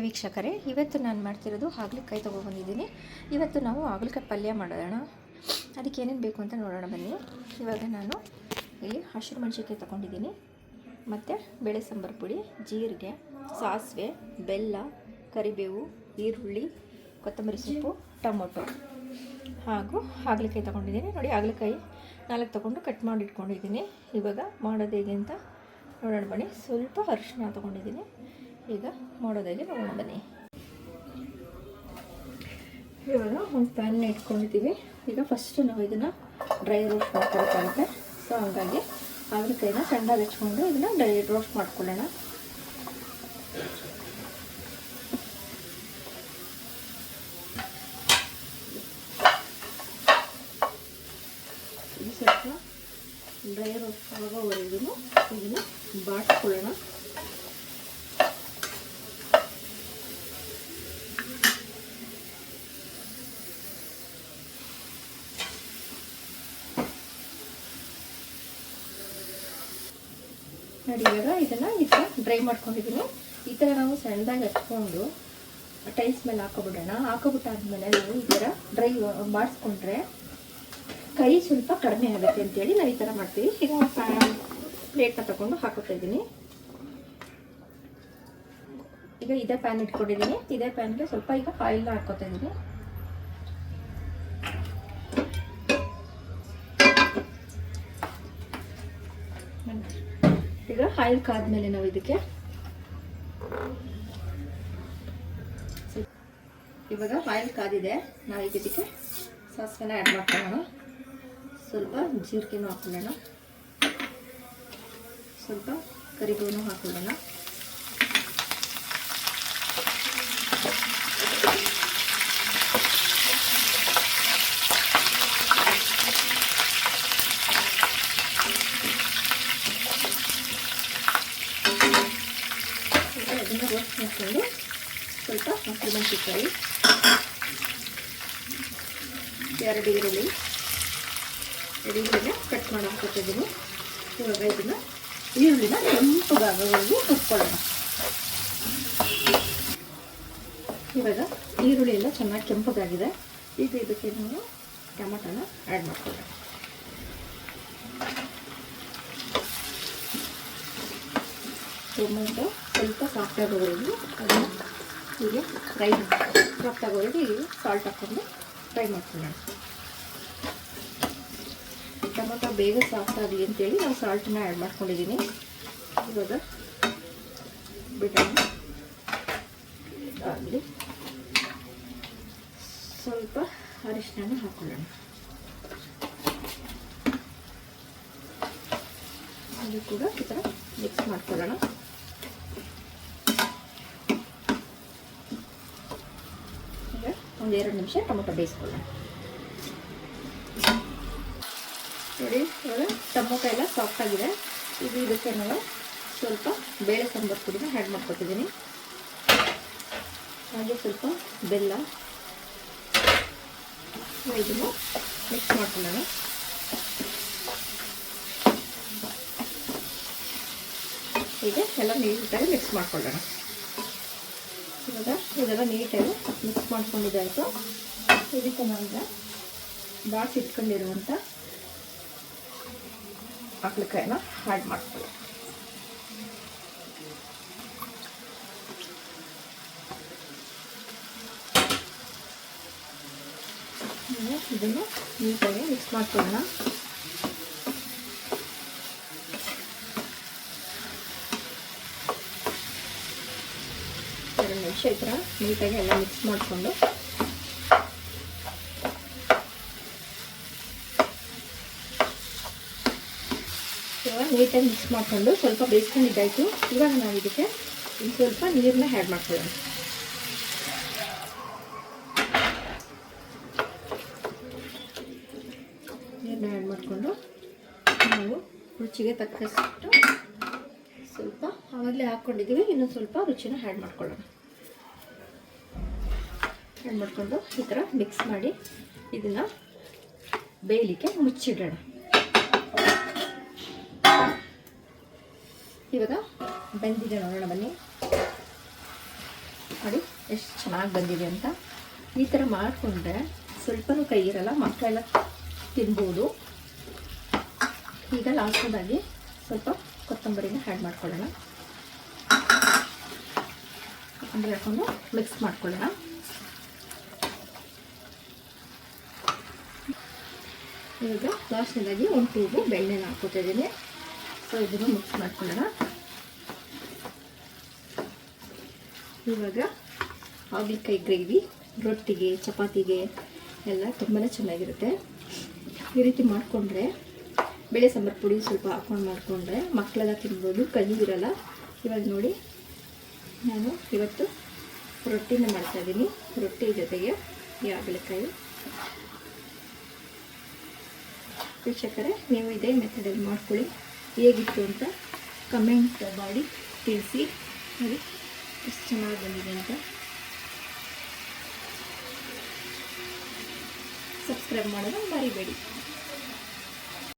ವೀಕ್ಷಕರೇ, ಇವತ್ತು ನಾನು ಮಾಡ್ತಿರೋದು ಹಾಗಲಕಾಯಿ ತೊಗೊಬಂದಿದ್ದೀನಿ. ಇವತ್ತು ನಾವು ಹಾಗಲಕಾಯಿ ಪಲ್ಯ ಮಾಡೋಣ. ಅದಕ್ಕೆ ಏನೇನು ಬೇಕು ಅಂತ ನೋಡೋಣ ಬನ್ನಿ. ಇವಾಗ ನಾನು ಇಲ್ಲಿ ಹಸಿರು ಮೆಣಸಿನ್ಕಾಯಿ ತೊಗೊಂಡಿದ್ದೀನಿ, ಮತ್ತು ಬೇಳೆ ಸಾಂಬಾರು ಪುಡಿ, ಜೀರಿಗೆ, ಸಾಸಿವೆ, ಬೆಲ್ಲ, ಕರಿಬೇವು, ಈರುಳ್ಳಿ, ಕೊತ್ತಂಬರಿ ಸೊಪ್ಪು, ಟೊಮೊಟೊ ಹಾಗೂ ಹಾಗಲಕಾಯಿ ತೊಗೊಂಡಿದ್ದೀನಿ. ನೋಡಿ, ಹಾಗಲಕಾಯಿ 4 ತೊಗೊಂಡು ಕಟ್ ಮಾಡಿ ಇಟ್ಕೊಂಡಿದ್ದೀನಿ. ಇವಾಗ ಮಾಡೋದು ಹೇಗೆ ಅಂತ ನೋಡೋಣ ಬನ್ನಿ. ಸ್ವಲ್ಪ ಅರಿಶಿನ ತೊಗೊಂಡಿದ್ದೀನಿ. ಈಗ ಮಾಡೋದು ಹೇಗೆ ನೋಡೋಣ ಬನ್ನಿ. ಇವಾಗ ಒಂದು ಪ್ಯಾನ್ನ ಇಟ್ಕೊಂಡಿದ್ದೀವಿ. ಈಗ ಫಸ್ಟು ನಾವು ಇದನ್ನು ಡ್ರೈ ರೋಸ್ಟ್ ಮಾಡ್ಕೊಬೇಕಾಗುತ್ತೆ. ಸೊ ಹಾಗಾಗಿ ಹಾಗಲಕಾಯಿನ ಸಣ್ಣದಾಗಿ ಹಚ್ಕೊಂಡು ಇದನ್ನು ಡ್ರೈ ರೋಸ್ಟ್ ಮಾಡ್ಕೊಳ್ಳೋಣ. ಇದು ಸ್ವಲ್ಪ ಡ್ರೈ ರೋಸ್ಟ್ ಆಗೋವರೆಗೂ ಇದನ್ನು ಬಾಡಿಸ್ಕೊಳ್ಳೋಣ. ನೋಡಿ, ಇವಾಗ ಇದನ್ನು ಈ ಥರ ಡ್ರೈ ಮಾಡ್ಕೊಂಡಿದ್ದೀನಿ. ಈ ಥರ ನಾವು ಸಣ್ಣದಾಗಿ ಹಚ್ಕೊಂಡು ಟೈಲ್ಸ್ ಮೇಲೆ ಹಾಕೋಬಿಡೋಣ. ಹಾಕೋಬಿಟ್ಟಾದ್ಮೇಲೆ ನಾವು ಈ ಥರ ಡ್ರೈ ಬಾಡಿಸ್ಕೊಂಡ್ರೆ ಕೈ ಸ್ವಲ್ಪ ಕಡಿಮೆ ಆಗುತ್ತೆ ಅಂತೇಳಿ ನಾವು ಈ ಥರ ಮಾಡ್ತೀವಿ. ಈಗ ಪ್ಲೇಟ್ನ ತಗೊಂಡು ಹಾಕೋತಾ ಇದ್ದೀನಿ. ಈಗ ಇದೇ ಪ್ಯಾನ್ ಇಟ್ಕೊಂಡಿದ್ದೀನಿ. ಇದೇ ಪ್ಯಾನ್ಗೆ ಸ್ವಲ್ಪ ಈಗ ಆಯಿಲ್ನ ಹಾಕೋತಾ ಇದ್ದೀನಿ. ಈಗ ಆಯಿಲ್ ಕಾದ್ಮೇಲೆ ನಾವು ಇದಕ್ಕೆ ಇವಾಗ ಆಯಿಲ್ ಕಾದಿದೆ. ನಾವು ಇದಕ್ಕೆ ಸಾಸಿವೆನ ಆ್ಯಡ್ ಮಾಡ್ಕೊಳ್ಳೋಣ. ಸ್ವಲ್ಪ ಜೀರಿಗೆನೂ ಹಾಕೊಳ್ಳೋಣ. ಸ್ವಲ್ಪ ಕರಿಬೇವು ಹಾಕೊಳ್ಳೋಣ. ಇದನ್ನು ರೋಸ್ಟ್ ಮಾಡಿಕೊಂಡು ಸ್ವಲ್ಪ ಹಸಿರು ಮೆಣಸಿನಕಾಯಿ, 2 ಈರುಳ್ಳಿನ ಕಟ್ ಮಾಡಿ ಹಾಕ್ಕೊತಿದ್ದೀನಿ. ಇವಾಗ ಇದನ್ನು ಈರುಳ್ಳಿನ ಕೆಂಪಗಾಗೋವರೆಗೂ ಹುರ್ಕೊಳ್ಳೋಣ. ಇವಾಗ ಈರುಳ್ಳಿ ಎಲ್ಲ ಚೆನ್ನಾಗಿ ಕೆಂಪಗಾಗಿದೆ. ಈಗ ಇದಕ್ಕೆ ನಾವು ಟೊಮೊಟೊನ ಆ್ಯಡ್ ಮಾಡ್ಕೊಳ್ಳೋಣ. ಟೊಮೊಟೊ ಸ್ವಲ್ಪ ಸಾಫ್ಟ್ ಆಗೋವರೆಗೂ ಅದನ್ನು ಹೀಗೆ ಸಾಫ್ಟ್ ಆಗೋವರೆಗೂ ಹೀಗೆ ಸಾಲ್ಟ್ ಹಾಕ್ಕೊಂಡು ಫ್ರೈ ಮಾಡ್ಕೊಳ್ಳೋಣ. ಟೊಮೊಟೊ ಬೇಗ ಸಾಫ್ಟ್ ಆಗಲಿ ಅಂತೇಳಿ ನಾವು ಸಾಲ್ಟನ್ನ ಆ್ಯಡ್ ಮಾಡ್ಕೊಂಡಿದ್ದೀನಿ. ಇವಾಗ ಬಿಡೋಣ ಆಗಲಿ. ಸ್ವಲ್ಪ ಅರಿಶಿನ ಹಾಕೊಳ್ಳೋಣ. ಅದು ಕೂಡ ಈ ಥರ ಮಿಕ್ಸ್ ಮಾಡ್ಕೊಳ್ಳೋಣ. ಈಗ 1-2 ನಿಮಿಷ ಟೊಮೊಟೊ ಬೇಯಿಸ್ಕೊಳ್ಳೋಣ. ನೋಡಿ, ಇವಾಗ ಟೊಮೊಟೊ ಎಲ್ಲ ಸಾಫ್ಟ್ ಆಗಿದೆ. ಈಗ ಇದಕ್ಕೆ ನಾವು ಸ್ವಲ್ಪ ಬೇಳೆ ಸಾಂಬಾರು ಪುಡಿನ ಆ್ಯಡ್ ಮಾಡ್ಕೊತಿದ್ದೀನಿ. ಹಾಗೆ ಸ್ವಲ್ಪ ಬೆಲ್ಲ, ಇದನ್ನು ಮಿಕ್ಸ್ ಮಾಡ್ಕೊಳ್ಳೋಣ. ಹೀಗೆ ಎಲ್ಲ ನೀಟಾಗಿ ಮಿಕ್ಸ್ ಮಾಡ್ಕೊಳ್ಳೋಣ. ಇವಾಗ ಇದೆಲ್ಲ ನೀಟಾಗಿ ಮಿಕ್ಸ್ ಮಾಡ್ಕೊಂಡಿದ್ದಾಯಿತು. ಇದಕ್ಕೆ ನಾವೀಗ ಬಾಡಿಸಿಟ್ಕೊಂಡಿರುವಂಥ ಹಾಗಲಕಾಯಿನ ಆ್ಯಡ್ ಮಾಡ್ಕೊಳ್ಳೋಣ. ಇದನ್ನು ನೀಟಾಗಿ ಮಿಕ್ಸ್ ಮಾಡ್ಕೊಳ್ಳೋಣ. ನಿಮಿಷ ಈ ಥರ ನೀಟಾಗಿ ಎಲ್ಲ ಮಿಕ್ಸ್ ಮಾಡಿಕೊಂಡು ಇವಾಗ ನೀಟಾಗಿ ಮಿಕ್ಸ್ ಮಾಡಿಕೊಂಡು ಸ್ವಲ್ಪ ಬೇಯಿಸ್ಕೊಂಡಿದ್ದಾಯಿತು. ಇವಾಗ ನಾವು ಇದಕ್ಕೆ ಇನ್ನು ಸ್ವಲ್ಪ ನೀರನ್ನ ಆ್ಯಡ್ ಮಾಡ್ಕೊಳ್ಳೋಣ. ನೀರನ್ನ ಆ್ಯಡ್ ಮಾಡಿಕೊಂಡು ನಾವು ರುಚಿಗೆ ತಕ್ಕಷ್ಟು ಸ್ವಲ್ಪ ಆವಾಗಲೇ ಹಾಕ್ಕೊಂಡಿದ್ದೀವಿ, ಇನ್ನೊಂದು ಸ್ವಲ್ಪ ರುಚಿನ ಆ್ಯಡ್ ಮಾಡ್ಕೊಳ್ಳೋಣ. ಆ್ಯಡ್ ಮಾಡಿಕೊಂಡು ಈ ಥರ ಮಿಕ್ಸ್ ಮಾಡಿ ಇದನ್ನು ಬೇಯಲಿಕ್ಕೆ ಮುಚ್ಚಿಡೋಣ. ಇವಾಗ ಬೆಂದಿದೆ ನೋಡೋಣ ಬನ್ನಿ. ನೋಡಿ ಎಷ್ಟು ಚೆನ್ನಾಗಿ ಬಂದಿದೆ ಅಂತ. ಈ ಥರ ಮಾಡಿಕೊಂಡ್ರೆ ಸ್ವಲ್ಪನೂ ಕೈ ಇರಲ್ಲ, ಮಕ್ಕಳೆಲ್ಲ ತಿನ್ಬೋದು. ಈಗ ಲಾಸ್ಟದಾಗಿ ಸ್ವಲ್ಪ ಕೊತ್ತಂಬರಿನ ಆ್ಯಡ್ ಮಾಡ್ಕೊಳ್ಳೋಣ. ಕೊತ್ತಂಬರಿ ಹಾಕ್ಕೊಂಡು ಮಿಕ್ಸ್ ಮಾಡ್ಕೊಳ್ಳೋಣ. ಈಗ ಲಾಸ್ಟ್ನೇದಾಗಿ ಒಂದು ಟೂಬು ಬೆಣ್ಣೆನ ಹಾಕ್ಕೊತಾ ಇದ್ದೀನಿ. ಸೊ ಇದನ್ನು ಮಿಕ್ಸ್ ಮಾಡ್ಕೊಳ್ಳೋಣ. ಇವಾಗ ಹಾಗಲಕಾಯಿ ಗ್ರೇವಿ ರೊಟ್ಟಿಗೆ, ಚಪಾತಿಗೆ ಎಲ್ಲ ತುಂಬಾ ಚೆನ್ನಾಗಿರುತ್ತೆ. ಈ ರೀತಿ ಮಾಡಿಕೊಂಡ್ರೆ ಬೇಳೆ ಸಾಂಬಾರು ಪುಡಿ ಸ್ವಲ್ಪ ಹಾಕ್ಕೊಂಡು ಮಾಡಿಕೊಂಡ್ರೆ ಮಕ್ಕಳೆಲ್ಲ ತಿನ್ಬೋದು, ಕಹಿ ಇರಲ್ಲ. ಇವಾಗ ನೋಡಿ, ನಾನು ಇವತ್ತು ರೊಟ್ಟಿನ ಮಾಡ್ತಾಯಿದ್ದೀನಿ. ರೊಟ್ಟಿ ಜೊತೆಗೆ ಈ ಹಾಗಲಕಾಯಿ. ವೀಕ್ಷಕರೇ, ನೀವು ಇದೇ ಮೆಥಡಲ್ಲಿ ಮಾಡ್ಕೊಳ್ಳಿ. ಹೇಗಿತ್ತು ಅಂತ ಕಮೆಂಟ್ ಮಾಡಿ ತಿಳಿಸಿ. ನೋಡಿ ಎಷ್ಟು ಚೆನ್ನಾಗಿ ಬಂದಿದೆ ಅಂತ. ಸಬ್ಸ್ಕ್ರೈಬ್ ಮಾಡೋದು ಮರಿಬೇಡಿ.